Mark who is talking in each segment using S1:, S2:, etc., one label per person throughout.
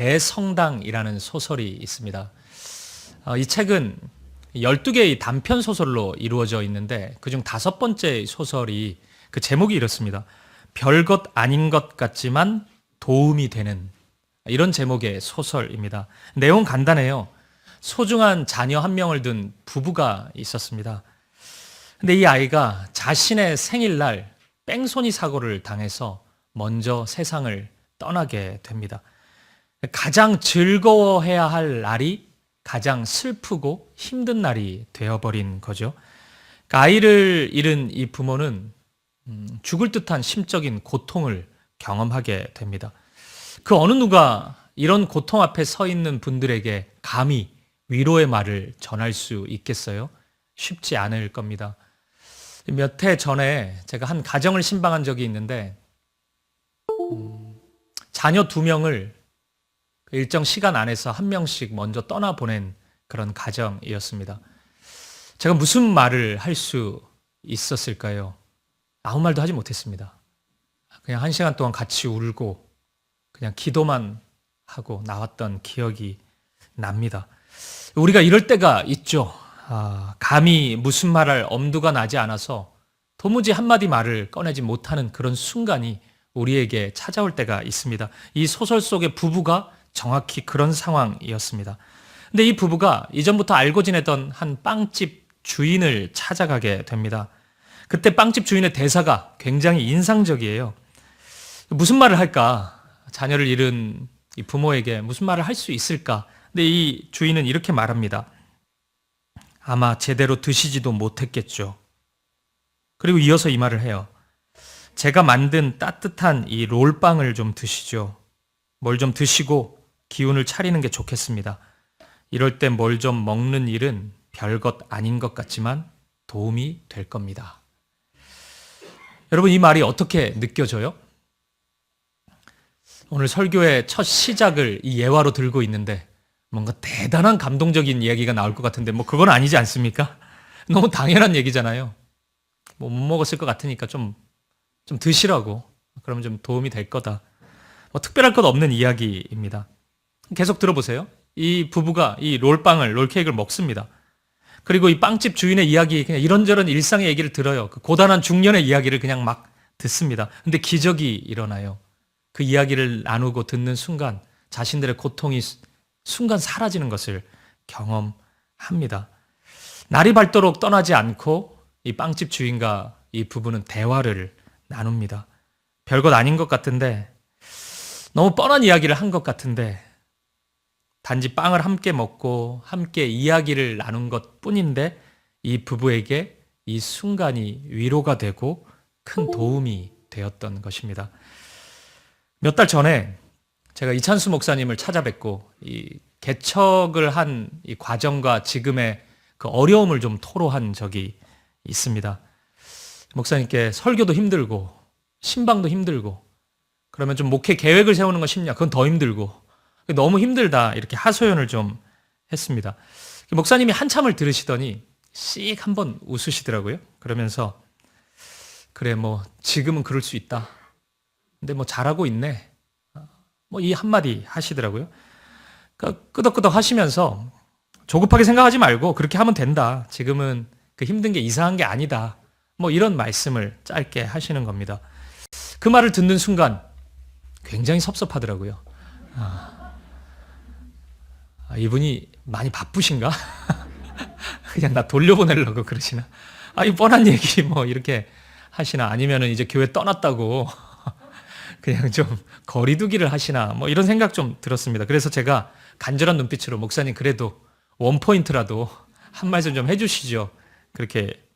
S1: 대성당이라는 소설이 있습니다. 이 책은 12개의 단편 소설로 이루어져 있는데 그중 5번째 소설이 그 제목이 이렇습니다. 별것 아닌 것 같지만 도움이 되는, 이런 제목의 소설입니다. 내용 간단해요. 소중한 자녀 한 명을 둔 부부가 있었습니다. 근데 이 아이가 자신의 생일날 뺑소니 사고를 당해서 먼저 세상을 떠나게 됩니다. 가장 즐거워해야 할 날이 가장 슬프고 힘든 날이 되어버린 거죠. 그러니까 아이를 잃은 이 부모는 죽을 듯한 심적인 고통을 경험하게 됩니다. 그 어느 누가 이런 고통 앞에 서 있는 분들에게 감히 위로의 말을 전할 수 있겠어요? 쉽지 않을 겁니다. 몇 해 전에 제가 한 가정을 신방한 적이 있는데 자녀 2명을 일정 시간 안에서 한 명씩 먼저 떠나보낸 그런 가정이었습니다. 제가 무슨 말을 할 수 있었을까요? 아무 말도 하지 못했습니다. 그냥 1시간 동안 같이 울고 그냥 기도만 하고 나왔던 기억이 납니다. 우리가 이럴 때가 있죠. 감히 무슨 말할 엄두가 나지 않아서 도무지 한마디 말을 꺼내지 못하는 그런 순간이 우리에게 찾아올 때가 있습니다. 이 소설 속의 부부가 정확히 그런 상황이었습니다. 근데 이 부부가 이전부터 알고 지내던 한 빵집 주인을 찾아가게 됩니다. 그때 빵집 주인의 대사가 굉장히 인상적이에요. 무슨 말을 할까? 자녀를 잃은 이 부모에게 무슨 말을 할 수 있을까? 근데 이 주인은 이렇게 말합니다. 아마 제대로 드시지도 못했겠죠. 그리고 이어서 이 말을 해요. 제가 만든 따뜻한 이 롤빵을 좀 드시죠. 뭘 좀 드시고 기운을 차리는 게 좋겠습니다. 이럴 때 뭘 좀 먹는 일은 별것 아닌 것 같지만 도움이 될 겁니다. 여러분, 이 말이 어떻게 느껴져요? 오늘 설교의 첫 시작을 이 예화로 들고 있는데 뭔가 대단한 감동적인 이야기가 나올 것 같은데 뭐 그건 아니지 않습니까? 너무 당연한 얘기잖아요. 뭐 못 먹었을 것 같으니까 좀 드시라고. 그러면 좀 도움이 될 거다. 뭐 특별할 것 없는 이야기입니다. 계속 들어보세요. 이 부부가 이 롤케이크를 먹습니다. 그리고 이 빵집 주인의 이야기, 그냥 이런저런 일상의 얘기를 들어요. 그 고단한 중년의 이야기를 그냥 막 듣습니다. 근데 기적이 일어나요. 그 이야기를 나누고 듣는 순간 자신들의 고통이 순간 사라지는 것을 경험합니다. 날이 밝도록 떠나지 않고 이 빵집 주인과 이 부부는 대화를 나눕니다. 별것 아닌 것 같은데, 너무 뻔한 이야기를 한 것 같은데, 단지 빵을 함께 먹고 함께 이야기를 나눈 것 뿐인데 이 부부에게 이 순간이 위로가 되고 큰 도움이 되었던 것입니다. 몇 달 전에 제가 이찬수 목사님을 찾아뵙고 이 개척을 한 이 과정과 지금의 그 어려움을 좀 토로한 적이 있습니다. 목사님께 설교도 힘들고 신방도 힘들고, 그러면 좀 목회 계획을 세우는 건 쉽냐? 그건 더 힘들고 너무 힘들다, 이렇게 하소연을 좀 했습니다. 목사님이 한참을 들으시더니 씩 한번 웃으시더라고요. 그러면서 그래, 뭐 지금은 그럴 수 있다. 근데 뭐 잘하고 있네. 뭐 이 한마디 하시더라고요. 그러니까 끄덕끄덕 하시면서 조급하게 생각하지 말고 그렇게 하면 된다. 지금은 그 힘든 게 이상한 게 아니다. 뭐 이런 말씀을 짧게 하시는 겁니다. 그 말을 듣는 순간 굉장히 섭섭하더라고요. 이분이 많이 바쁘신가? 그냥 나 돌려보내려고 그러시나? 이 뻔한 얘기 뭐 이렇게 하시나? 아니면은 이제 교회 떠났다고 그냥 좀 거리두기를 하시나? 뭐 이런 생각 좀 들었습니다. 그래서 제가 간절한 눈빛으로 목사님 그래도 원포인트라도 한 말씀 좀 해주시죠. 그렇게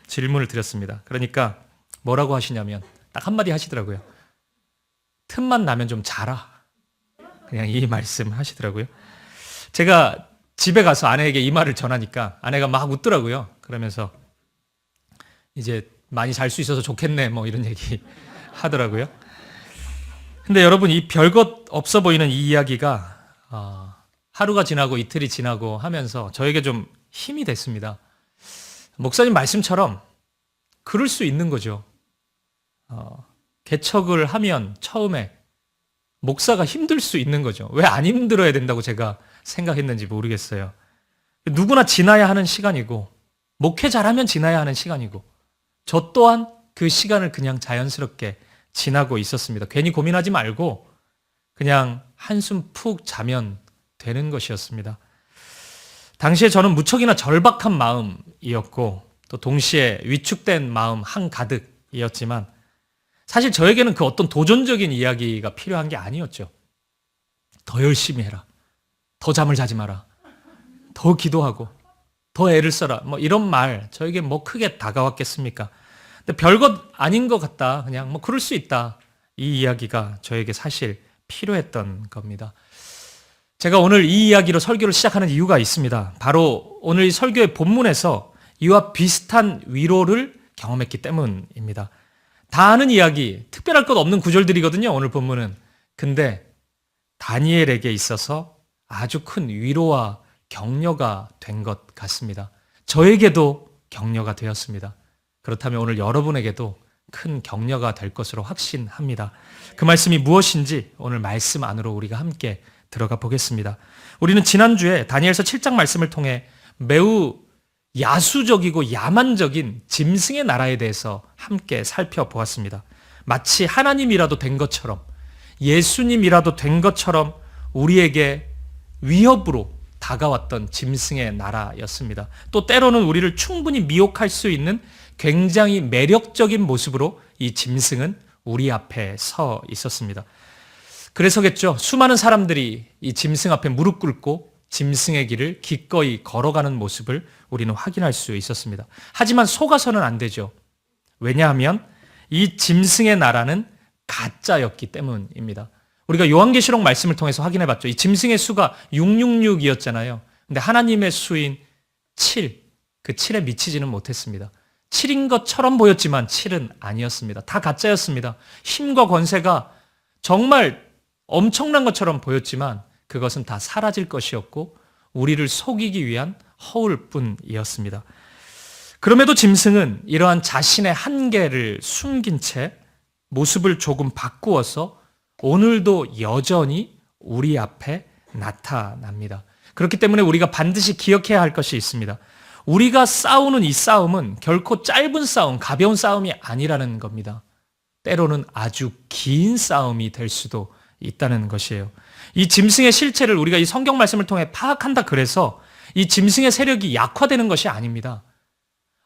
S1: 질문을 드렸습니다. 그러니까 뭐라고 하시냐면 딱 한마디 하시더라고요. 틈만 나면 좀 자라. 그냥 이 말씀 하시더라고요. 제가 집에 가서 아내에게 이 말을 전하니까 아내가 막 웃더라고요. 그러면서 이제 많이 잘 수 있어서 좋겠네, 뭐 이런 얘기 하더라고요. 근데 여러분, 이 별것 없어 보이는 이 이야기가 하루가 지나고 이틀이 지나고 하면서 저에게 좀 힘이 됐습니다. 목사님 말씀처럼 그럴 수 있는 거죠. 개척을 하면 처음에 목사가 힘들 수 있는 거죠. 왜 안 힘들어야 된다고 제가 생각했는지 모르겠어요. 누구나 지나야 하는 시간이고, 목회 잘하면 지나야 하는 시간이고, 저 또한 그 시간을 그냥 자연스럽게 지나고 있었습니다. 괜히 고민하지 말고 그냥 한숨 푹 자면 되는 것이었습니다. 당시에 저는 무척이나 절박한 마음이었고, 또 동시에 위축된 마음 한가득이었지만, 사실 저에게는 그 어떤 도전적인 이야기가 필요한 게 아니었죠. 더 열심히 해라. 더 잠을 자지 마라. 더 기도하고 더 애를 써라. 뭐 이런 말 저에게 뭐 크게 다가왔겠습니까? 근데 별것 아닌 것 같다. 그냥 뭐 그럴 수 있다. 이 이야기가 저에게 사실 필요했던 겁니다. 제가 오늘 이 이야기로 설교를 시작하는 이유가 있습니다. 바로 오늘 이 설교의 본문에서 이와 비슷한 위로를 경험했기 때문입니다. 다 아는 이야기, 특별할 것 없는 구절들이거든요, 오늘 본문은. 근데 다니엘에게 있어서 아주 큰 위로와 격려가 된 것 같습니다. 저에게도 격려가 되었습니다. 그렇다면 오늘 여러분에게도 큰 격려가 될 것으로 확신합니다. 그 말씀이 무엇인지 오늘 말씀 안으로 우리가 함께 들어가 보겠습니다. 우리는 지난주에 다니엘서 7장 말씀을 통해 매우 야수적이고 야만적인 짐승의 나라에 대해서 함께 살펴보았습니다. 마치 하나님이라도 된 것처럼, 예수님이라도 된 것처럼 우리에게 위협으로 다가왔던 짐승의 나라였습니다. 또 때로는 우리를 충분히 미혹할 수 있는 굉장히 매력적인 모습으로 이 짐승은 우리 앞에 서 있었습니다. 그래서겠죠. 수많은 사람들이 이 짐승 앞에 무릎 꿇고 짐승의 길을 기꺼이 걸어가는 모습을 우리는 확인할 수 있었습니다. 하지만 속아서는 안 되죠. 왜냐하면 이 짐승의 나라는 가짜였기 때문입니다. 우리가 요한계시록 말씀을 통해서 확인해 봤죠. 이 짐승의 수가 666이었잖아요. 근데 하나님의 수인 7, 그 7에 미치지는 못했습니다. 7인 것처럼 보였지만 7은 아니었습니다. 다 가짜였습니다. 힘과 권세가 정말 엄청난 것처럼 보였지만 그것은 다 사라질 것이었고 우리를 속이기 위한 허울 뿐이었습니다. 그럼에도 짐승은 이러한 자신의 한계를 숨긴 채 모습을 조금 바꾸어서 오늘도 여전히 우리 앞에 나타납니다. 그렇기 때문에 우리가 반드시 기억해야 할 것이 있습니다. 우리가 싸우는 이 싸움은 결코 짧은 싸움, 가벼운 싸움이 아니라는 겁니다. 때로는 아주 긴 싸움이 될 수도 있다는 것이에요. 이 짐승의 실체를 우리가 이 성경 말씀을 통해 파악한다 그래서 이 짐승의 세력이 약화되는 것이 아닙니다.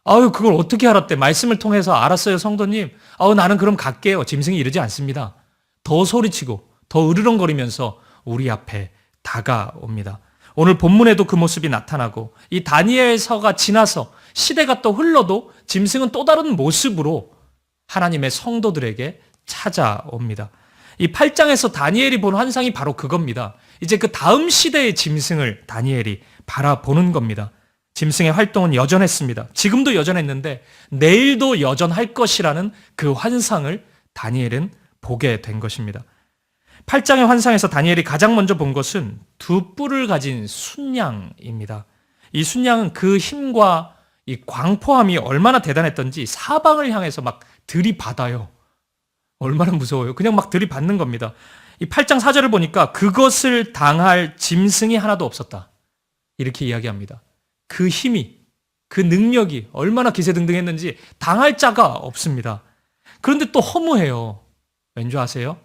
S1: 아유, 그걸 어떻게 알았대? 말씀을 통해서 알았어요, 성도님. 나는 그럼 갈게요. 짐승이 이러지 않습니다. 더 소리치고 더 으르렁거리면서 우리 앞에 다가옵니다. 오늘 본문에도 그 모습이 나타나고 이 다니엘서가 지나서 시대가 또 흘러도 짐승은 또 다른 모습으로 하나님의 성도들에게 찾아옵니다. 이 8장에서 다니엘이 본 환상이 바로 그겁니다. 이제 그 다음 시대의 짐승을 다니엘이 바라보는 겁니다. 짐승의 활동은 여전했습니다. 지금도 여전했는데 내일도 여전할 것이라는 그 환상을 다니엘은 보게 된 것입니다. 8장의 환상에서 다니엘이 가장 먼저 본 것은 두 뿔을 가진 순양입니다. 이 순양은 그 힘과 이 광포함이 얼마나 대단했던지 사방을 향해서 막 들이받아요. 얼마나 무서워요. 그냥 막 들이받는 겁니다. 이 8장 4절을 보니까 그것을 당할 짐승이 하나도 없었다. 이렇게 이야기합니다. 그 힘이, 그 능력이 얼마나 기세등등했는지 당할 자가 없습니다. 그런데 또 허무해요. 왠지 아세요?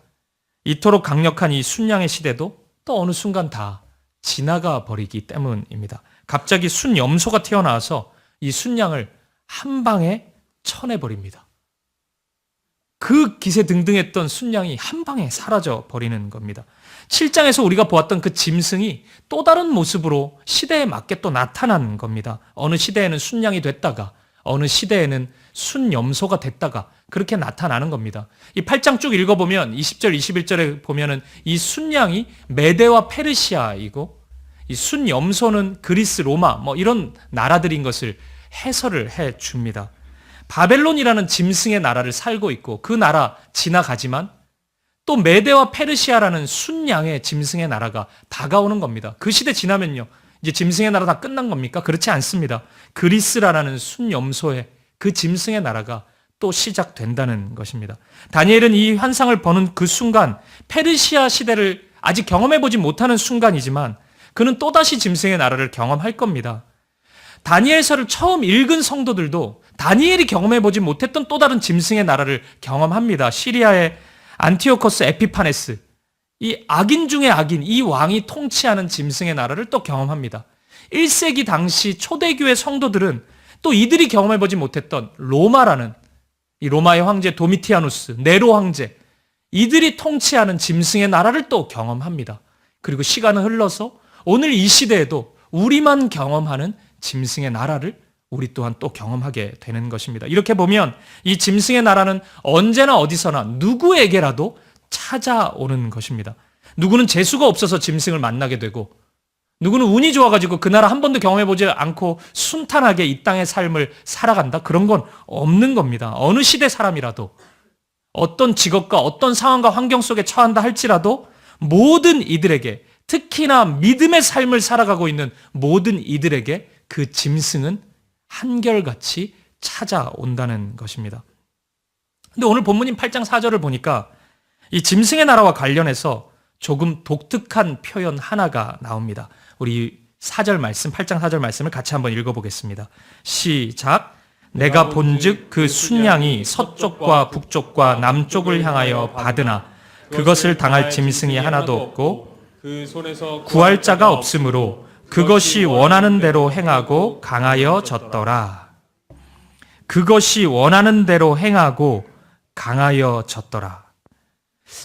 S1: 이토록 강력한 이 순양의 시대도 또 어느 순간 다 지나가 버리기 때문입니다. 갑자기 순염소가 튀어나와서 이 순양을 한 방에 쳐내버립니다. 그 기세등등했던 순양이 한 방에 사라져 버리는 겁니다. 7장에서 우리가 보았던 그 짐승이 또 다른 모습으로 시대에 맞게 또 나타난 겁니다. 어느 시대에는 순양이 됐다가 어느 시대에는 순염소가 됐다가 그렇게 나타나는 겁니다. 이 8장 쭉 읽어보면 20절, 21절에 보면은 이 순양이 메대와 페르시아이고 이 순염소는 그리스, 로마 뭐 이런 나라들인 것을 해설을 해 줍니다. 바벨론이라는 짐승의 나라를 살고 있고 그 나라 지나가지만 또 메대와 페르시아라는 순양의 짐승의 나라가 다가오는 겁니다. 그 시대 지나면요. 이제 짐승의 나라 다 끝난 겁니까? 그렇지 않습니다. 그리스라는 순염소의 그 짐승의 나라가 또 시작된다는 것입니다. 다니엘은 이 환상을 보는 그 순간 페르시아 시대를 아직 경험해보지 못하는 순간이지만 그는 또다시 짐승의 나라를 경험할 겁니다. 다니엘서를 처음 읽은 성도들도 다니엘이 경험해보지 못했던 또 다른 짐승의 나라를 경험합니다. 시리아의 안티오코스 에피파네스, 이 악인 중의 악인, 이 왕이 통치하는 짐승의 나라를 또 경험합니다. 1세기 당시 초대교회 성도들은 또 이들이 경험해보지 못했던 로마라는 이 로마의 황제 도미티아누스, 네로 황제, 이들이 통치하는 짐승의 나라를 또 경험합니다. 그리고 시간은 흘러서 오늘 이 시대에도 우리만 경험하는 짐승의 나라를 우리 또한 또 경험하게 되는 것입니다. 이렇게 보면 이 짐승의 나라는 언제나 어디서나 누구에게라도 찾아오는 것입니다. 누구는 재수가 없어서 짐승을 만나게 되고, 누구는 운이 좋아가지고 그 나라 한 번도 경험해보지 않고 순탄하게 이 땅의 삶을 살아간다? 그런 건 없는 겁니다. 어느 시대 사람이라도 어떤 직업과 어떤 상황과 환경 속에 처한다 할지라도 모든 이들에게, 특히나 믿음의 삶을 살아가고 있는 모든 이들에게 그 짐승은 한결같이 찾아온다는 것입니다. 근데 오늘 본문인 8장 4절을 보니까 이 짐승의 나라와 관련해서 조금 독특한 표현 하나가 나옵니다. 우리 4절 말씀, 8장 4절 말씀을 같이 한번 읽어보겠습니다. 시작. 내가 본즉 그 순양이 서쪽과 북쪽과 남쪽을 향하여 받으나 그것을 당할 짐승이 하나도 없고
S2: 그 손에서
S1: 구할 자가 없으므로 그것이 원하는 대로 행하고 강하여졌더라. 그것이 원하는 대로 행하고 강하여졌더라.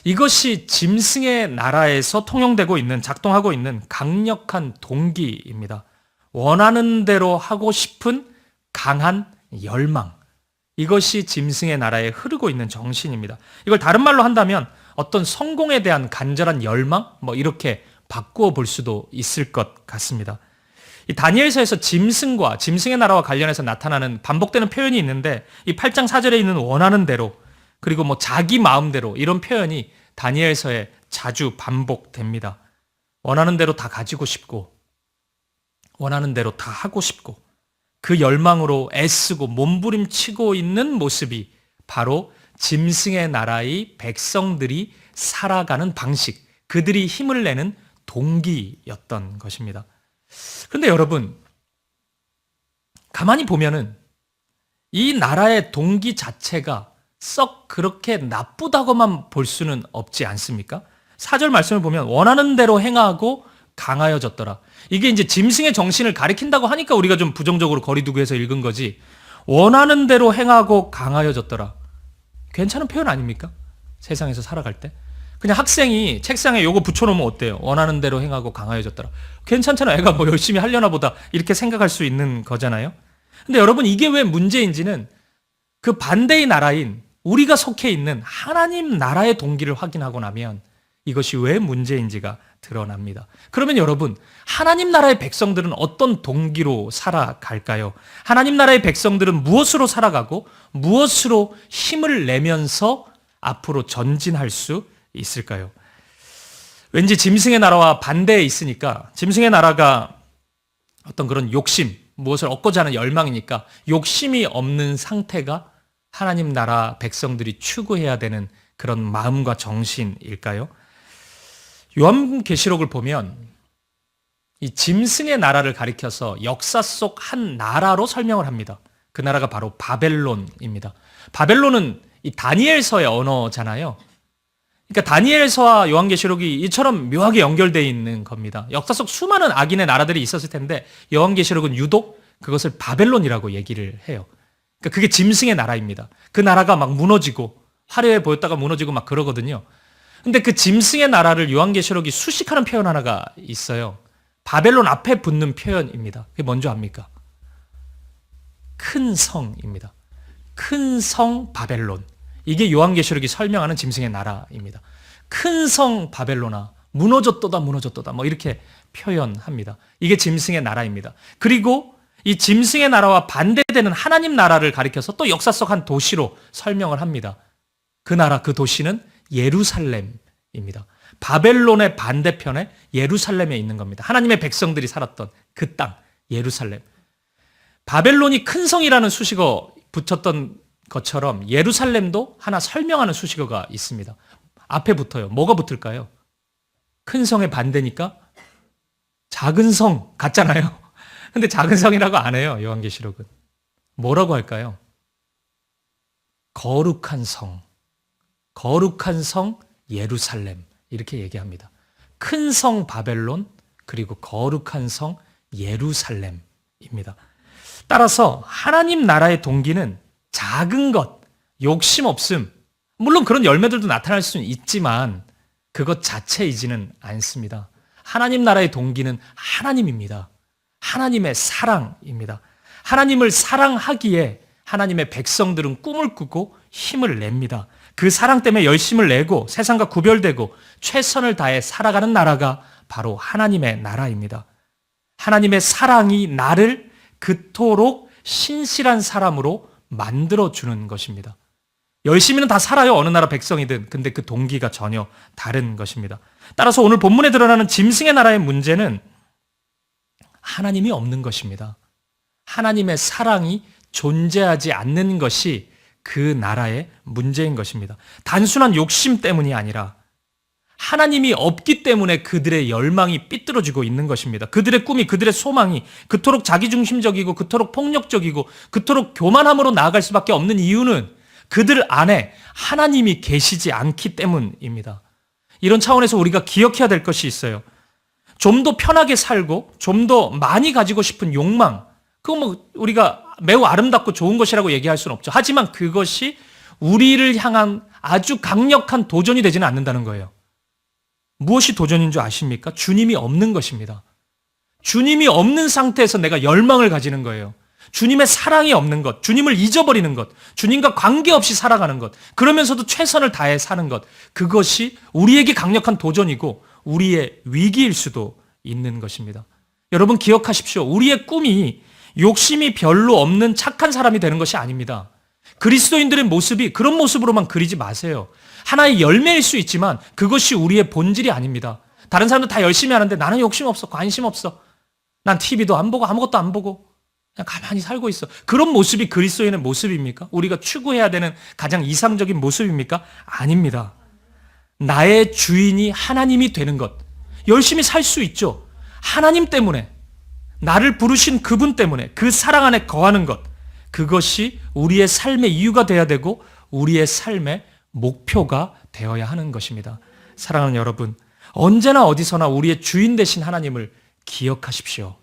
S1: 이것이 짐승의 나라에서 통용되고 있는, 작동하고 있는 강력한 동기입니다. 원하는 대로 하고 싶은 강한 열망. 이것이 짐승의 나라에 흐르고 있는 정신입니다. 이걸 다른 말로 한다면 어떤 성공에 대한 간절한 열망? 이렇게 바꾸어 볼 수도 있을 것 같습니다. 이 다니엘서에서 짐승과 짐승의 나라와 관련해서 나타나는 반복되는 표현이 있는데 이 8장 4절에 있는 원하는 대로, 그리고 자기 마음대로, 이런 표현이 다니엘서에 자주 반복됩니다. 원하는 대로 다 가지고 싶고, 원하는 대로 다 하고 싶고, 그 열망으로 애쓰고 몸부림치고 있는 모습이 바로 짐승의 나라의 백성들이 살아가는 방식, 그들이 힘을 내는 동기였던 것입니다. 그런데 여러분, 가만히 보면은 이 나라의 동기 자체가 썩 그렇게 나쁘다고만 볼 수는 없지 않습니까? 4절 말씀을 보면 원하는 대로 행하고 강하여졌더라. 이게 이제 짐승의 정신을 가리킨다고 하니까 우리가 좀 부정적으로 거리두고 해서 읽은 거지, 원하는 대로 행하고 강하여졌더라. 괜찮은 표현 아닙니까? 세상에서 살아갈 때. 그냥 학생이 책상에 요거 붙여놓으면 어때요? 원하는 대로 행하고 강하여졌더라. 괜찮잖아. 애가 열심히 하려나 보다. 이렇게 생각할 수 있는 거잖아요. 근데 여러분, 이게 왜 문제인지는 그 반대의 나라인 우리가 속해 있는 하나님 나라의 동기를 확인하고 나면 이것이 왜 문제인지가 드러납니다. 그러면 여러분, 하나님 나라의 백성들은 어떤 동기로 살아갈까요? 하나님 나라의 백성들은 무엇으로 살아가고 무엇으로 힘을 내면서 앞으로 전진할 수 있을까요? 왠지 짐승의 나라와 반대에 있으니까, 짐승의 나라가 어떤 그런 욕심, 무엇을 얻고자 하는 열망이니까 욕심이 없는 상태가 하나님 나라 백성들이 추구해야 되는 그런 마음과 정신일까요? 요한계시록을 보면 이 짐승의 나라를 가리켜서 역사 속 한 나라로 설명을 합니다. 그 나라가 바로 바벨론입니다. 바벨론은 이 다니엘서의 언어잖아요. 그러니까 다니엘서와 요한계시록이 이처럼 묘하게 연결되어 있는 겁니다. 역사 속 수많은 악인의 나라들이 있었을 텐데 요한계시록은 유독 그것을 바벨론이라고 얘기를 해요. 그러니까 그게 짐승의 나라입니다. 그 나라가 막 무너지고 화려해 보였다가 무너지고 막 그러거든요. 근데 그 짐승의 나라를 요한계시록이 수식하는 표현 하나가 있어요. 바벨론 앞에 붙는 표현입니다. 그게 뭔지 압니까? 큰 성입니다. 큰 성 바벨론. 이게 요한계시록이 설명하는 짐승의 나라입니다. 큰 성 바벨로나 무너졌도다 무너졌도다 이렇게 표현합니다. 이게 짐승의 나라입니다. 그리고 이 짐승의 나라와 반대되는 하나님 나라를 가리켜서 또 역사 속 한 도시로 설명을 합니다. 그 나라, 그 도시는 예루살렘입니다. 바벨론의 반대편에 예루살렘에 있는 겁니다. 하나님의 백성들이 살았던 그 땅, 예루살렘. 바벨론이 큰 성이라는 수식어 붙였던 것처럼 예루살렘도 하나 설명하는 수식어가 있습니다. 앞에 붙어요. 뭐가 붙을까요? 큰 성의 반대니까 작은 성 같잖아요. 근데 작은 성이라고 안 해요. 요한계시록은. 뭐라고 할까요? 거룩한 성. 거룩한 성 예루살렘. 이렇게 얘기합니다. 큰 성 바벨론 그리고 거룩한 성 예루살렘입니다. 따라서 하나님 나라의 동기는 작은 것, 욕심 없음. 물론 그런 열매들도 나타날 수는 있지만 그것 자체이지는 않습니다. 하나님 나라의 동기는 하나님입니다. 하나님의 사랑입니다. 하나님을 사랑하기에 하나님의 백성들은 꿈을 꾸고 힘을 냅니다. 그 사랑 때문에 열심을 내고 세상과 구별되고 최선을 다해 살아가는 나라가 바로 하나님의 나라입니다. 하나님의 사랑이 나를 그토록 신실한 사람으로 만들어주는 것입니다. 열심히는 다 살아요. 어느 나라 백성이든. 근데 그 동기가 전혀 다른 것입니다. 따라서 오늘 본문에 드러나는 짐승의 나라의 문제는 하나님이 없는 것입니다. 하나님의 사랑이 존재하지 않는 것이 그 나라의 문제인 것입니다. 단순한 욕심 때문이 아니라 하나님이 없기 때문에 그들의 열망이 삐뚤어지고 있는 것입니다. 그들의 꿈이, 그들의 소망이 그토록 자기중심적이고 그토록 폭력적이고 그토록 교만함으로 나아갈 수밖에 없는 이유는 그들 안에 하나님이 계시지 않기 때문입니다. 이런 차원에서 우리가 기억해야 될 것이 있어요. 좀 더 편하게 살고 좀 더 많이 가지고 싶은 욕망, 그거 뭐 우리가 매우 아름답고 좋은 것이라고 얘기할 수는 없죠. 하지만 그것이 우리를 향한 아주 강력한 도전이 되지는 않는다는 거예요. 무엇이 도전인 줄 아십니까? 주님이 없는 것입니다. 주님이 없는 상태에서 내가 열망을 가지는 거예요. 주님의 사랑이 없는 것, 주님을 잊어버리는 것, 주님과 관계없이 살아가는 것, 그러면서도 최선을 다해 사는 것, 그것이 우리에게 강력한 도전이고 우리의 위기일 수도 있는 것입니다. 여러분 기억하십시오. 우리의 꿈이 욕심이 별로 없는 착한 사람이 되는 것이 아닙니다. 그리스도인들의 모습이 그런 모습으로만 그리지 마세요. 하나의 열매일 수 있지만 그것이 우리의 본질이 아닙니다. 다른 사람들 다 열심히 하는데 나는 욕심 없어, 관심 없어. 난 TV도 안 보고 아무것도 안 보고 그냥 가만히 살고 있어. 그런 모습이 그리스도인의 모습입니까? 우리가 추구해야 되는 가장 이상적인 모습입니까? 아닙니다. 나의 주인이 하나님이 되는 것. 열심히 살 수 있죠. 하나님 때문에, 나를 부르신 그분 때문에 그 사랑 안에 거하는 것. 그것이 우리의 삶의 이유가 되어야 되고 우리의 삶의 목표가 되어야 하는 것입니다. 사랑하는 여러분, 언제나 어디서나 우리의 주인 되신 하나님을 기억하십시오.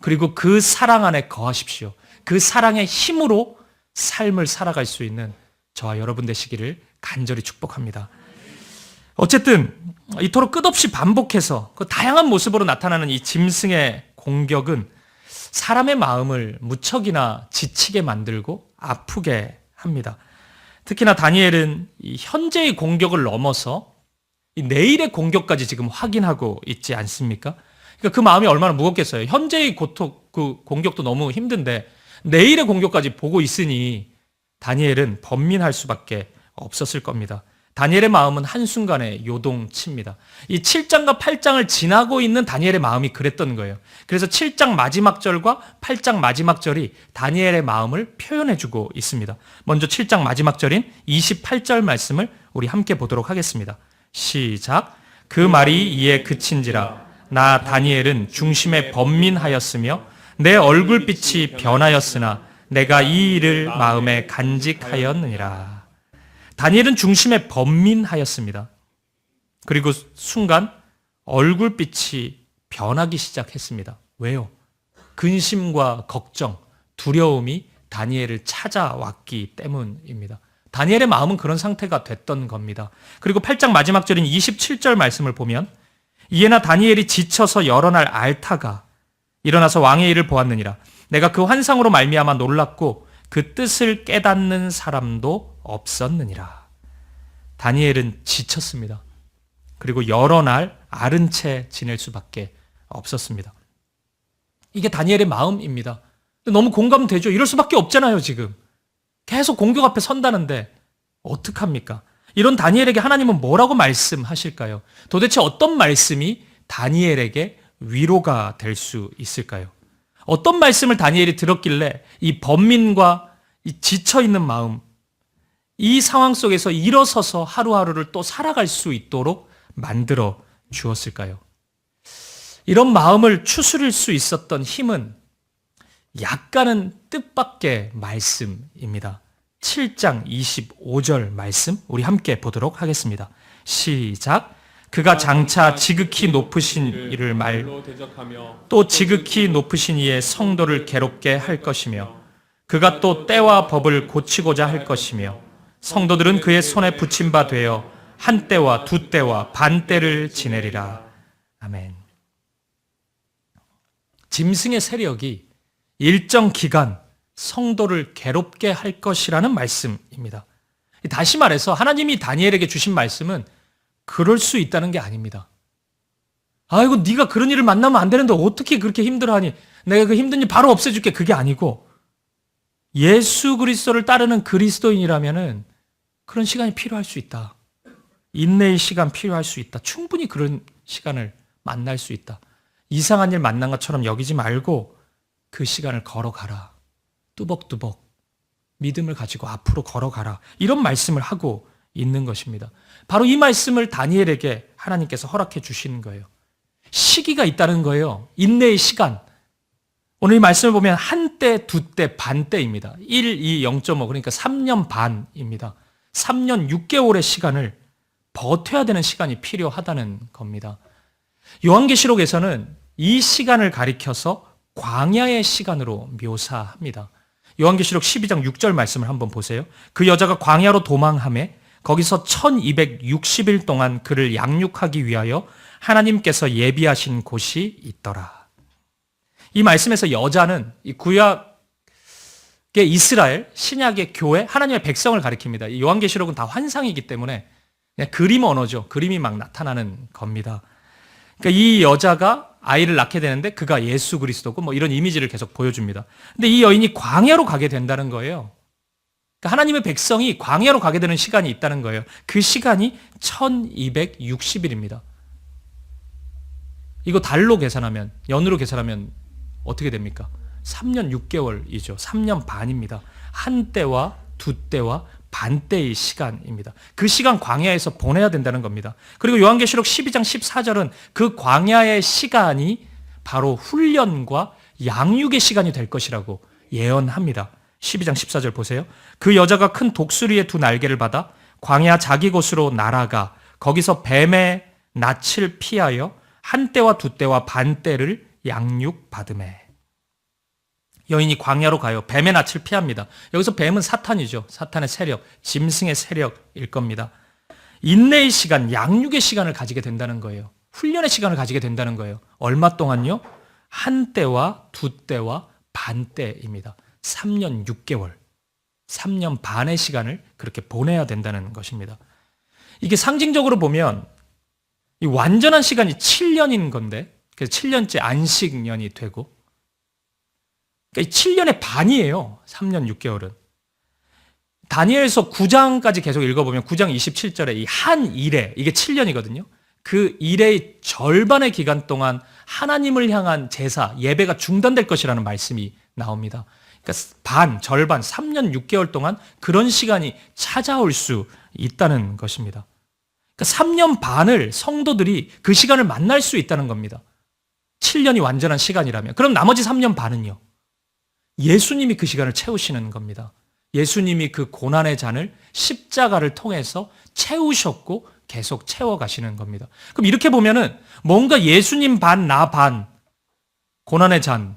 S1: 그리고 그 사랑 안에 거하십시오. 그 사랑의 힘으로 삶을 살아갈 수 있는 저와 여러분 되시기를 간절히 축복합니다. 어쨌든 이토록 끝없이 반복해서 그 다양한 모습으로 나타나는 이 짐승의 공격은 사람의 마음을 무척이나 지치게 만들고 아프게 합니다. 특히나 다니엘은 이 현재의 공격을 넘어서 이 내일의 공격까지 지금 확인하고 있지 않습니까? 그러니까 그 마음이 얼마나 무겁겠어요. 현재의 그 공격도 너무 힘든데 내일의 공격까지 보고 있으니 다니엘은 번민할 수밖에 없었을 겁니다. 다니엘의 마음은 한순간에 요동칩니다. 이 7장과 8장을 지나고 있는 다니엘의 마음이 그랬던 거예요. 그래서 7장 마지막 절과 8장 마지막 절이 다니엘의 마음을 표현해주고 있습니다. 먼저 7장 마지막 절인 28절 말씀을 우리 함께 보도록 하겠습니다. 시작. 그 말이 이에 그친지라 나 다니엘은 중심에 번민하였으며 내 얼굴빛이 변하였으나 내가 이 일을 마음에 간직하였느니라. 다니엘은 중심에 번민하였습니다. 그리고 순간 얼굴빛이 변하기 시작했습니다. 왜요? 근심과 걱정, 두려움이 다니엘을 찾아왔기 때문입니다. 다니엘의 마음은 그런 상태가 됐던 겁니다. 그리고 8장 마지막 절인 27절 말씀을 보면 이에나 다니엘이 지쳐서 여러 날 앓다가 일어나서 왕의 일을 보았느니라. 내가 그 환상으로 말미암아 놀랐고 그 뜻을 깨닫는 사람도 없었느니라. 다니엘은 지쳤습니다. 그리고 여러 날 앓은 채 지낼 수밖에 없었습니다. 이게 다니엘의 마음입니다. 너무 공감되죠? 이럴 수밖에 없잖아요, 지금. 계속 공격 앞에 선다는데 어떡합니까? 이런 다니엘에게 하나님은 뭐라고 말씀하실까요? 도대체 어떤 말씀이 다니엘에게 위로가 될 수 있을까요? 어떤 말씀을 다니엘이 들었길래 이 번민과 이 지쳐있는 마음, 이 상황 속에서 일어서서 하루하루를 또 살아갈 수 있도록 만들어 주었을까요? 이런 마음을 추스릴 수 있었던 힘은 약간은 뜻밖의 말씀입니다. 7장 25절 말씀 우리 함께 보도록 하겠습니다. 시작. 그가 장차 지극히 높으신 이를 또 지극히 높으신 이의 성도를 괴롭게 할 것이며 그가 또 때와 법을 고치고자 할 것이며 성도들은 그의 손에 붙임 바 되어 한 때와 두 때와 반 때를 지내리라. 아멘. 짐승의 세력이 일정 기간 성도를 괴롭게 할 것이라는 말씀입니다. 다시 말해서 하나님이 다니엘에게 주신 말씀은 그럴 수 있다는 게 아닙니다. 아이고 네가 그런 일을 만나면 안 되는데 어떻게 그렇게 힘들어하니? 내가 그 힘든 일 바로 없애줄게. 그게 아니고 예수 그리스도를 따르는 그리스도인이라면은 그런 시간이 필요할 수 있다. 인내의 시간 필요할 수 있다. 충분히 그런 시간을 만날 수 있다. 이상한 일 만난 것처럼 여기지 말고 그 시간을 걸어가라. 뚜벅뚜벅 믿음을 가지고 앞으로 걸어가라. 이런 말씀을 하고 있는 것입니다. 바로 이 말씀을 다니엘에게 하나님께서 허락해 주시는 거예요. 시기가 있다는 거예요. 인내의 시간. 오늘 이 말씀을 보면 한 때, 두 때, 반 때입니다. 1, 2, 0.5 그러니까 3년 반입니다. 3년 6개월의 시간을 버텨야 되는 시간이 필요하다는 겁니다. 요한계시록에서는 이 시간을 가리켜서 광야의 시간으로 묘사합니다. 요한계시록 12장 6절 말씀을 한번 보세요. 그 여자가 광야로 도망하매 거기서 1260일 동안 그를 양육하기 위하여 하나님께서 예비하신 곳이 있더라. 이 말씀에서 여자는 이 구약의 이스라엘, 신약의 교회, 하나님의 백성을 가리킵니다. 이 요한계시록은 다 환상이기 때문에 그냥 그림 언어죠. 그림이 막 나타나는 겁니다. 그러니까 이 여자가 아이를 낳게 되는데 그가 예수 그리스도고 뭐 이런 이미지를 계속 보여줍니다. 근데 이 여인이 광야로 가게 된다는 거예요. 그러니까 하나님의 백성이 광야로 가게 되는 시간이 있다는 거예요. 그 시간이 1260일입니다. 이거 달로 계산하면, 연으로 계산하면 어떻게 됩니까? 3년 6개월이죠. 3년 반입니다. 한 때와 두 때와 반 때의 시간입니다. 그 시간 광야에서 보내야 된다는 겁니다. 그리고 요한계시록 12장 14절은 그 광야의 시간이 바로 훈련과 양육의 시간이 될 것이라고 예언합니다. 12장 14절 보세요. 그 여자가 큰 독수리의 두 날개를 받아 광야 자기 곳으로 날아가 거기서 뱀의 낯을 피하여 한 때와 두 때와 반 때를 양육받으매. 여인이 광야로 가요. 뱀의 낯을 피합니다. 여기서 뱀은 사탄이죠. 사탄의 세력, 짐승의 세력일 겁니다. 인내의 시간, 양육의 시간을 가지게 된다는 거예요. 훈련의 시간을 가지게 된다는 거예요. 얼마 동안요? 한 때와 두 때와 반 때입니다. 3년 6개월, 3년 반의 시간을 그렇게 보내야 된다는 것입니다. 이게 상징적으로 보면 이 완전한 시간이 7년인 건데 그래서 7년째 안식년이 되고 그러니까 7년의 반이에요. 3년 6개월은. 다니엘서 9장까지 계속 읽어보면 9장 27절에 이 한 일에 이게 7년이거든요. 그 일의 절반의 기간 동안 하나님을 향한 제사, 예배가 중단될 것이라는 말씀이 나옵니다. 그러니까 절반, 3년 6개월 동안 그런 시간이 찾아올 수 있다는 것입니다. 그러니까 3년 반을 성도들이 그 시간을 만날 수 있다는 겁니다. 7년이 완전한 시간이라면. 그럼 나머지 3년 반은요? 예수님이 그 시간을 채우시는 겁니다. 예수님이 그 고난의 잔을 십자가를 통해서 채우셨고 계속 채워가시는 겁니다. 그럼 이렇게 보면은 뭔가 예수님 반, 나 반, 고난의 잔,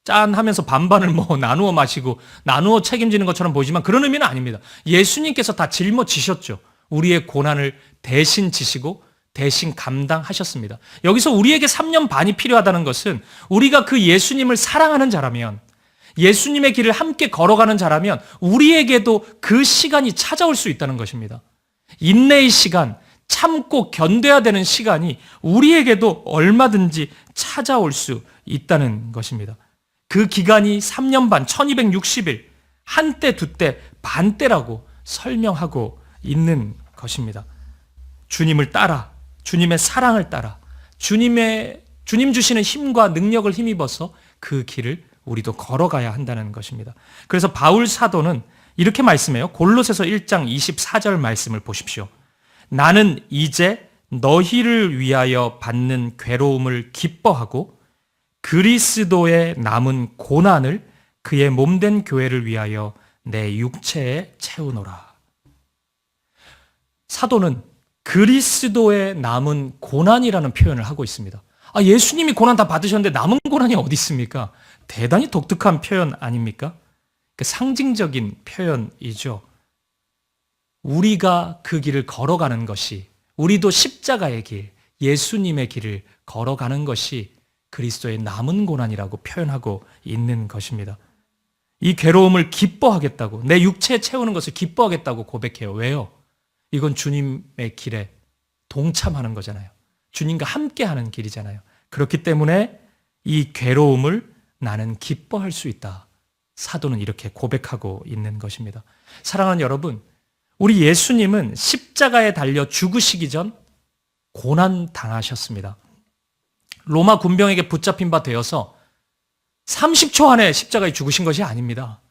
S1: 짠 하면서 반반을 뭐 나누어 마시고 나누어 책임지는 것처럼 보이지만 그런 의미는 아닙니다. 예수님께서 다 짊어지셨죠. 우리의 고난을 대신 지시고 대신 감당하셨습니다. 여기서 우리에게 3년 반이 필요하다는 것은 우리가 그 예수님을 사랑하는 자라면 예수님의 길을 함께 걸어가는 자라면 우리에게도 그 시간이 찾아올 수 있다는 것입니다. 인내의 시간, 참고 견뎌야 되는 시간이 우리에게도 얼마든지 찾아올 수 있다는 것입니다. 그 기간이 3년 반, 1260일, 한 때, 두 때, 반 때라고 설명하고 있는 것입니다. 주님을 따라, 주님의 사랑을 따라, 주님 주시는 힘과 능력을 힘입어서 그 길을 우리도 걸어가야 한다는 것입니다. 그래서 바울 사도는 이렇게 말씀해요. 골로새서 1장 24절 말씀을 보십시오. 나는 이제 너희를 위하여 받는 괴로움을 기뻐하고 그리스도의 남은 고난을 그의 몸된 교회를 위하여 내 육체에 채우노라. 사도는 그리스도의 남은 고난이라는 표현을 하고 있습니다. 예수님이 고난 다 받으셨는데 남은 고난이 어디 있습니까? 대단히 독특한 표현 아닙니까? 상징적인 표현이죠. 우리가 그 길을 걸어가는 것이, 우리도 십자가의 길, 예수님의 길을 걸어가는 것이 그리스도의 남은 고난이라고 표현하고 있는 것입니다. 이 괴로움을 기뻐하겠다고, 내 육체에 채우는 것을 기뻐하겠다고 고백해요. 왜요? 이건 주님의 길에 동참하는 거잖아요. 주님과 함께하는 길이잖아요. 그렇기 때문에 이 괴로움을 나는 기뻐할 수 있다. 사도는 이렇게 고백하고 있는 것입니다. 사랑하는 여러분, 우리 예수님은 십자가에 달려 죽으시기 전 고난 당하셨습니다. 로마 군병에게 붙잡힌 바 되어서 30초 안에 십자가에 죽으신 것이 아닙니다.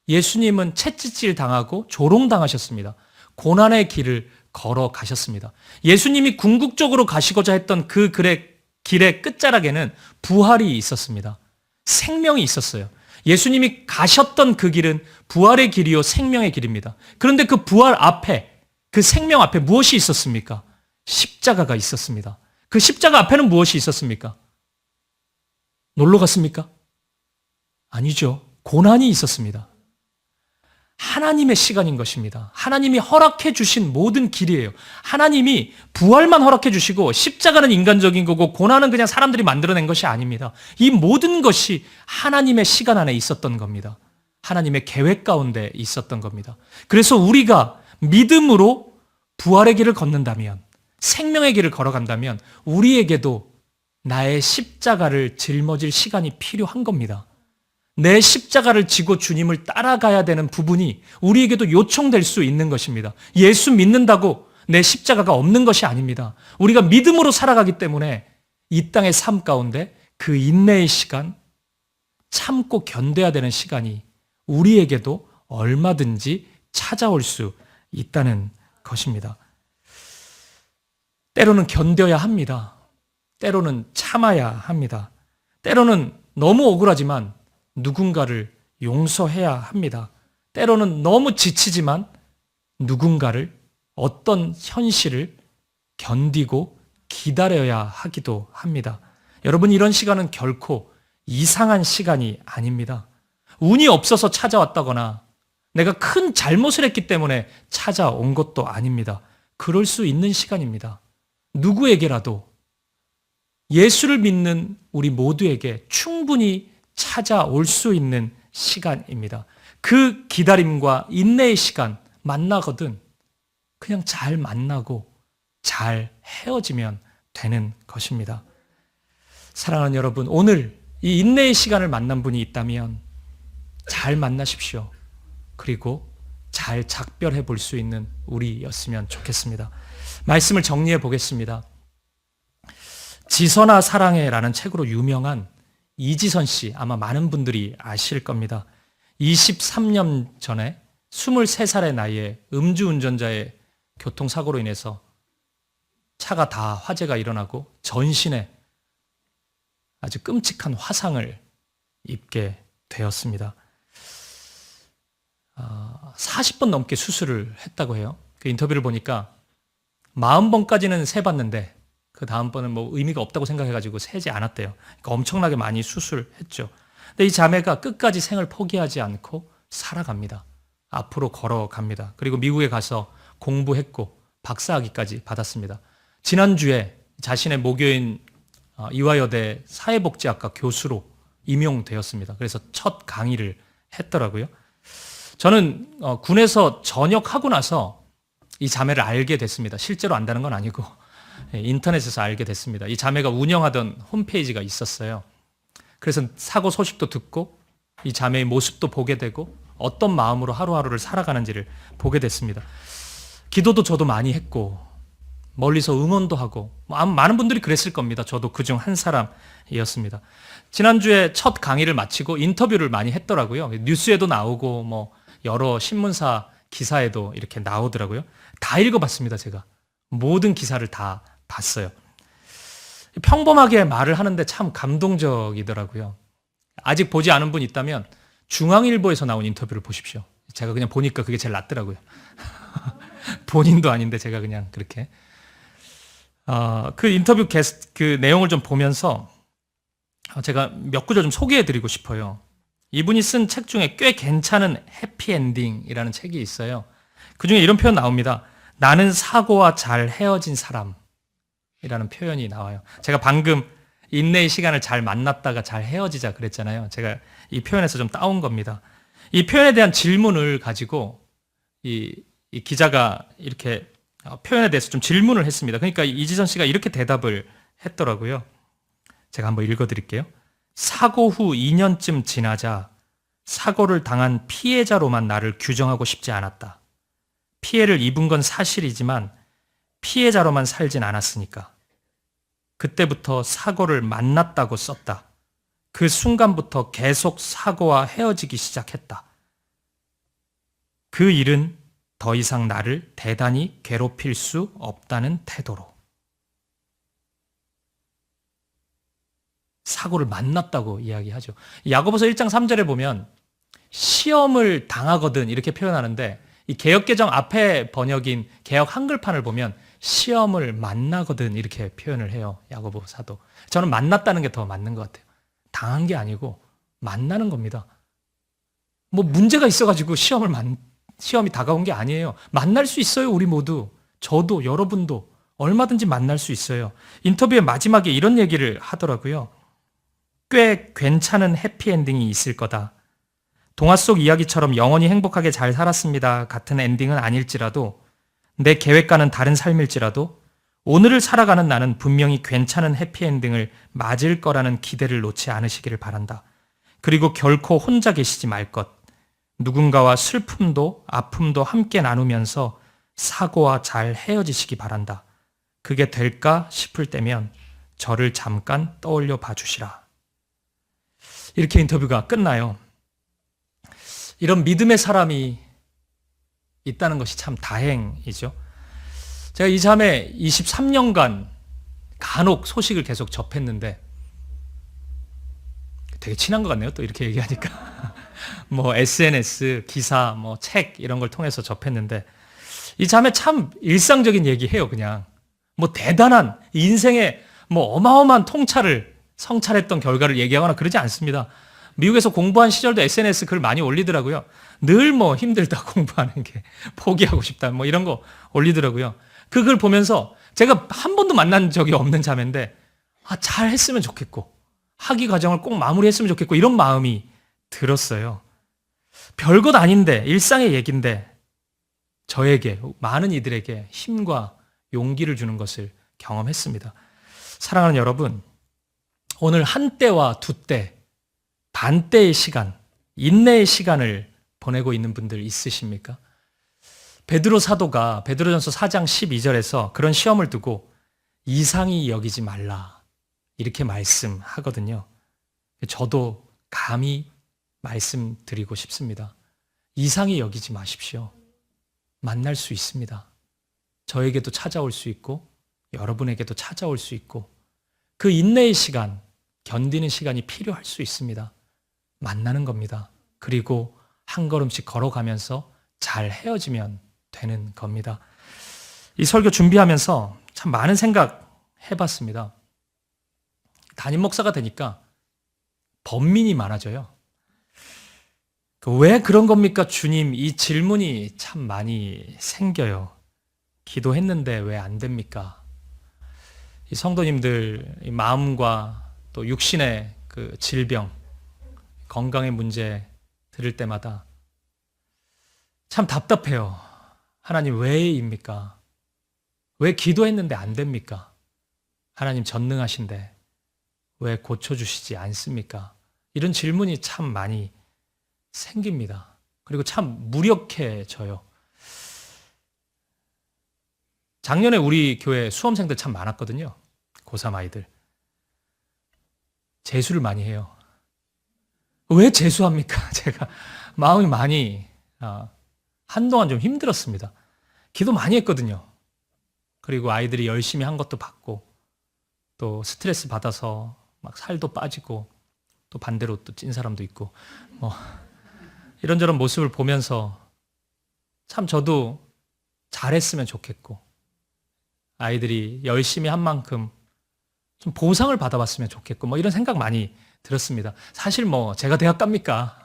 S1: 예수님은 채찍질 당하고 조롱당하셨습니다. 고난의 길을 걸어가셨습니다. 예수님이 궁극적으로 가시고자 했던 그 길의 끝자락에는 부활이 있었습니다. 생명이 있었어요. 예수님이 가셨던 그 길은 부활의 길이요 생명의 길입니다. 그런데 그 부활 앞에, 그 생명 앞에 무엇이 있었습니까? 십자가가 있었습니다. 그 십자가 앞에는 무엇이 있었습니까? 놀러 갔습니까? 아니죠. 고난이 있었습니다. 하나님의 시간인 것입니다. 하나님이 허락해 주신 모든 길이에요. 하나님이 부활만 허락해 주시고 십자가는 인간적인 거고 고난은 그냥 사람들이 만들어낸 것이 아닙니다. 이 모든 것이 하나님의 시간 안에 있었던 겁니다. 하나님의 계획 가운데 있었던 겁니다. 그래서 우리가 믿음으로 부활의 길을 걷는다면, 생명의 길을 걸어간다면 우리에게도 나의 십자가를 짊어질 시간이 필요한 겁니다. 내 십자가를 지고 주님을 따라가야 되는 부분이 우리에게도 요청될 수 있는 것입니다. 예수 믿는다고 내 십자가가 없는 것이 아닙니다. 우리가 믿음으로 살아가기 때문에 이 땅의 삶 가운데 그 인내의 시간, 참고 견뎌야 되는 시간이 우리에게도 얼마든지 찾아올 수 있다는 것입니다. 때로는 견뎌야 합니다. 때로는 참아야 합니다. 때로는 너무 억울하지만 누군가를 용서해야 합니다. 때로는 너무 지치지만 누군가를, 어떤 현실을 견디고 기다려야 하기도 합니다. 여러분, 이런 시간은 결코 이상한 시간이 아닙니다. 운이 없어서 찾아왔다거나 내가 큰 잘못을 했기 때문에 찾아온 것도 아닙니다. 그럴 수 있는 시간입니다. 누구에게라도, 예수를 믿는 우리 모두에게 충분히 찾아올 수 있는 시간입니다. 그 기다림과 인내의 시간, 만나거든 그냥 잘 만나고 잘 헤어지면 되는 것입니다. 사랑하는 여러분, 오늘 이 인내의 시간을 만난 분이 있다면 잘 만나십시오. 그리고 잘 작별해 볼 수 있는 우리였으면 좋겠습니다. 말씀을 정리해 보겠습니다. 지선아 사랑해라는 책으로 유명한 이지선 씨, 아마 많은 분들이 아실 겁니다. 23년 전에 23살의 나이에 음주운전자의 교통사고로 인해서 차가 다 화재가 일어나고 전신에 아주 끔찍한 화상을 입게 되었습니다. 40번 넘게 수술을 했다고 해요. 그 인터뷰를 보니까 40번까지는 세봤는데 그 다음번은 뭐 의미가 없다고 생각해가지고 세지 않았대요. 그러니까 엄청나게 많이 수술했죠. 근데 이 자매가 끝까지 생을 포기하지 않고 살아갑니다. 앞으로 걸어갑니다. 그리고 미국에 가서 공부했고 박사학위까지 받았습니다. 지난주에 자신의 모교인 이화여대 사회복지학과 교수로 임용되었습니다. 그래서 첫 강의를 했더라고요. 저는 군에서 전역하고 나서 이 자매를 알게 됐습니다. 실제로 안다는 건 아니고 인터넷에서 알게 됐습니다. 이 자매가 운영하던 홈페이지가 있었어요. 그래서 사고 소식도 듣고 이 자매의 모습도 보게 되고 어떤 마음으로 하루하루를 살아가는지를 보게 됐습니다. 기도도 저도 많이 했고 멀리서 응원도 하고 많은 분들이 그랬을 겁니다. 저도 그중 한 사람이었습니다. 지난주에 첫 강의를 마치고 인터뷰를 많이 했더라고요. 뉴스에도 나오고 뭐 여러 신문사 기사에도 이렇게 나오더라고요. 다 읽어봤습니다, 제가. 모든 기사를 다 봤어요. 평범하게 말을 하는데 참 감동적이더라고요. 아직 보지 않은 분 있다면 중앙일보에서 나온 인터뷰를 보십시오. 제가 그냥 보니까 그게 제일 낫더라고요. 본인도 아닌데 제가 그냥 그렇게. 그 인터뷰 그 내용을 좀 보면서 제가 몇 구절 좀 소개해드리고 싶어요. 이분이 쓴 책 중에 꽤 괜찮은 해피엔딩이라는 책이 있어요. 그 중에 이런 표현 나옵니다. 나는 사고와 잘 헤어진 사람이라는 표현이 나와요. 제가 방금 인내의 시간을 잘 만났다가 잘 헤어지자 그랬잖아요. 제가 이 표현에서 좀 따온 겁니다. 이 표현에 대한 질문을 가지고 이 기자가 이렇게 표현에 대해서 좀 질문을 했습니다. 그러니까 이지선 씨가 이렇게 대답을 했더라고요. 제가 한번 읽어드릴게요. 사고 후 2년쯤 지나자 사고를 당한 피해자로만 나를 규정하고 싶지 않았다. 피해를 입은 건 사실이지만 피해자로만 살진 않았으니까. 그때부터 사고를 만났다고 썼다. 그 순간부터 계속 사고와 헤어지기 시작했다. 그 일은 더 이상 나를 대단히 괴롭힐 수 없다는 태도로. 사고를 만났다고 이야기하죠. 야고보서 1장 3절에 보면 시험을 당하거든 이렇게 표현하는데 이 개역개정 앞에 번역인 개역 한글판을 보면 시험을 만나거든 이렇게 표현을 해요. 야고보 사도. 저는 만났다는 게 더 맞는 것 같아요. 당한 게 아니고 만나는 겁니다. 뭐 문제가 있어가지고 시험이 다가온 게 아니에요. 만날 수 있어요, 우리 모두. 저도 여러분도 얼마든지 만날 수 있어요. 인터뷰의 마지막에 이런 얘기를 하더라고요. 꽤 괜찮은 해피엔딩이 있을 거다. 동화 속 이야기처럼 영원히 행복하게 잘 살았습니다 같은 엔딩은 아닐지라도 내 계획과는 다른 삶일지라도 오늘을 살아가는 나는 분명히 괜찮은 해피엔딩을 맞을 거라는 기대를 놓지 않으시기를 바란다. 그리고 결코 혼자 계시지 말 것. 누군가와 슬픔도 아픔도 함께 나누면서 사고와 잘 헤어지시기 바란다. 그게 될까 싶을 때면 저를 잠깐 떠올려 봐주시라. 이렇게 인터뷰가 끝나요. 이런 믿음의 사람이 있다는 것이 참 다행이죠. 제가 이 자매 23년간 간혹 소식을 계속 접했는데 되게 친한 것 같네요. 또 이렇게 얘기하니까. 뭐 SNS, 기사, 뭐 책 이런 걸 통해서 접했는데 이 자매 참 일상적인 얘기해요. 그냥 뭐 대단한 인생의 뭐 어마어마한 성찰했던 결과를 얘기하거나 그러지 않습니다. 미국에서 공부한 시절도 SNS 글 많이 올리더라고요. 늘 뭐 힘들다 공부하는 게 포기하고 싶다 뭐 이런 거 올리더라고요. 그 글 보면서 제가 한 번도 만난 적이 없는 자매인데 잘 했으면 좋겠고 학위 과정을 꼭 마무리했으면 좋겠고 이런 마음이 들었어요. 별것 아닌데 일상의 얘기인데 저에게 많은 이들에게 힘과 용기를 주는 것을 경험했습니다. 사랑하는 여러분, 오늘 한때와 두때 반때의 시간, 인내의 시간을 보내고 있는 분들 있으십니까? 베드로 사도가 베드로전서 4장 12절에서 그런 시험을 두고 이상히 여기지 말라 이렇게 말씀하거든요. 저도 감히 말씀드리고 싶습니다. 이상히 여기지 마십시오. 만날 수 있습니다. 저에게도 찾아올 수 있고 여러분에게도 찾아올 수 있고 그 인내의 시간, 견디는 시간이 필요할 수 있습니다. 만나는 겁니다. 그리고 한 걸음씩 걸어가면서 잘 헤어지면 되는 겁니다. 이 설교 준비하면서 참 많은 생각 해봤습니다. 담임 목사가 되니까 번민이 많아져요. 왜 그런 겁니까, 주님? 이 질문이 참 많이 생겨요. 기도했는데 왜 안 됩니까? 이 성도님들 이 마음과 또 육신의 그 질병, 건강의 문제 들을 때마다 참 답답해요. 하나님 왜입니까? 왜 기도했는데 안 됩니까? 하나님 전능하신데 왜 고쳐주시지 않습니까? 이런 질문이 참 많이 생깁니다. 그리고 참 무력해져요. 작년에 우리 교회 수험생들 참 많았거든요. 고3 아이들. 재수를 많이 해요. 왜 재수합니까? 제가 마음이 많이 한동안 좀 힘들었습니다. 기도 많이 했거든요. 그리고 아이들이 열심히 한 것도 봤고 또 스트레스 받아서 막 살도 빠지고 또 반대로 또 찐 사람도 있고 뭐 이런저런 모습을 보면서 참 저도 잘했으면 좋겠고 아이들이 열심히 한 만큼 좀 보상을 받아봤으면 좋겠고 뭐 이런 생각 많이 들었습니다. 사실 뭐 제가 대학 갑니까?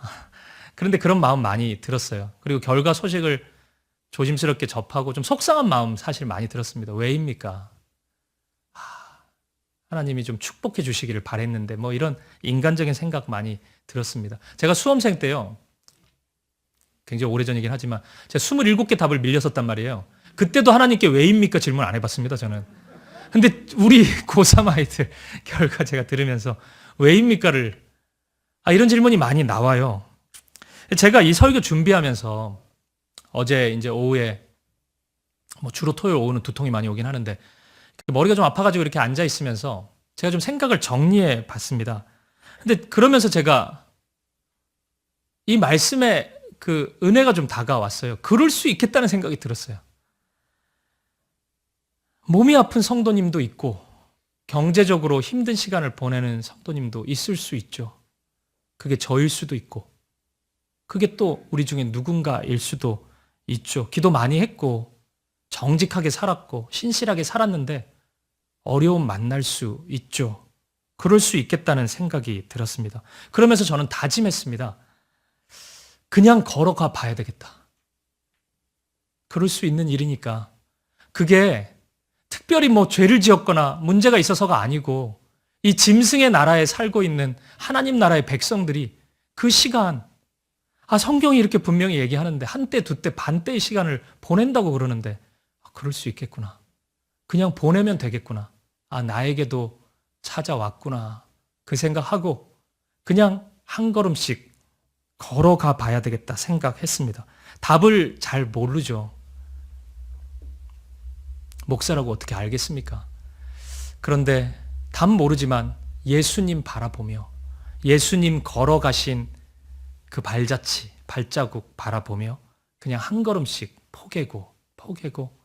S1: 그런데 그런 마음 많이 들었어요. 그리고 결과 소식을 조심스럽게 접하고 좀 속상한 마음 사실 많이 들었습니다. 왜입니까? 하나님이 좀 축복해 주시기를 바랬는데 뭐 이런 인간적인 생각 많이 들었습니다. 제가 수험생 때요. 굉장히 오래전이긴 하지만 제가 27개 답을 밀렸었단 말이에요. 그때도 하나님께 왜입니까? 질문 안 해봤습니다. 저는. 근데 우리 고3 아이들 결과 제가 들으면서 왜입니까를 이런 질문이 많이 나와요. 제가 이 설교 준비하면서 어제 이제 오후에 뭐 주로 토요일 오후는 두통이 많이 오긴 하는데 머리가 좀 아파가지고 이렇게 앉아 있으면서 제가 좀 생각을 정리해 봤습니다. 근데 그러면서 제가 이 말씀에 그 은혜가 좀 다가왔어요. 그럴 수 있겠다는 생각이 들었어요. 몸이 아픈 성도님도 있고 경제적으로 힘든 시간을 보내는 성도님도 있을 수 있죠. 그게 저일 수도 있고 그게 또 우리 중에 누군가일 수도 있죠. 기도 많이 했고 정직하게 살았고 신실하게 살았는데 어려움 만날 수 있죠. 그럴 수 있겠다는 생각이 들었습니다. 그러면서 저는 다짐했습니다. 그냥 걸어가 봐야 되겠다. 그럴 수 있는 일이니까. 그게 특별히 뭐 죄를 지었거나 문제가 있어서가 아니고 이 짐승의 나라에 살고 있는 하나님 나라의 백성들이 그 시간 성경이 이렇게 분명히 얘기하는데 한때, 두때, 반때의 시간을 보낸다고 그러는데 그럴 수 있겠구나. 그냥 보내면 되겠구나. 나에게도 찾아왔구나. 그 생각하고 그냥 한 걸음씩 걸어가 봐야 되겠다 생각했습니다. 답을 잘 모르죠. 목사라고 어떻게 알겠습니까? 그런데 답 모르지만 예수님 바라보며 예수님 걸어가신 그 발자국 바라보며 그냥 한 걸음씩 포개고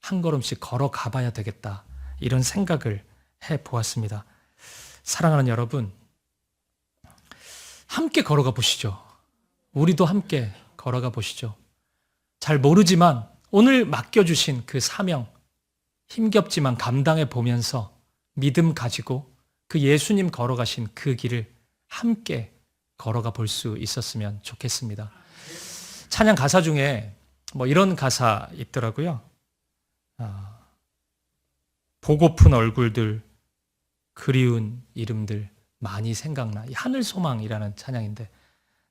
S1: 한 걸음씩 걸어가 봐야 되겠다. 이런 생각을 해보았습니다. 사랑하는 여러분, 함께 걸어가 보시죠. 우리도 함께 걸어가 보시죠. 잘 모르지만 오늘 맡겨주신 그 사명, 힘겹지만 감당해 보면서 믿음 가지고 그 예수님 걸어가신 그 길을 함께 걸어가 볼 수 있었으면 좋겠습니다. 찬양 가사 중에 뭐 이런 가사 있더라고요. 보고픈 얼굴들, 그리운 이름들 많이 생각나. 이 하늘소망이라는 찬양인데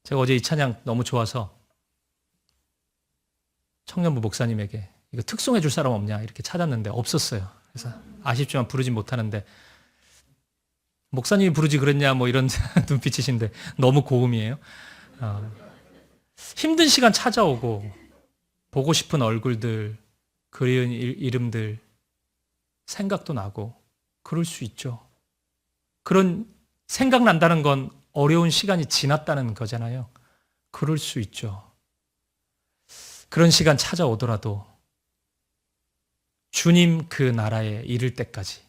S1: 제가 어제 이 찬양 너무 좋아서 청년부 목사님에게 이거 특송해 줄 사람 없냐 이렇게 찾았는데 없었어요. 그래서 아쉽지만 부르진 못하는데 목사님이 부르지 그랬냐 뭐 이런 눈빛이신데 너무 고음이에요. 힘든 시간 찾아오고 보고 싶은 얼굴들, 그리운 이름들 생각도 나고 그럴 수 있죠. 그런 생각난다는 건 어려운 시간이 지났다는 거잖아요. 그럴 수 있죠. 그런 시간 찾아오더라도 주님 그 나라에 이를 때까지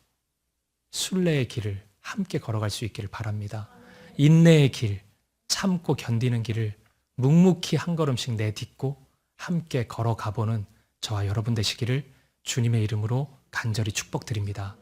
S1: 순례의 길을 함께 걸어갈 수 있기를 바랍니다. 인내의 길, 참고 견디는 길을 묵묵히 한 걸음씩 내딛고 함께 걸어가보는 저와 여러분 되시기를 주님의 이름으로 간절히 축복드립니다.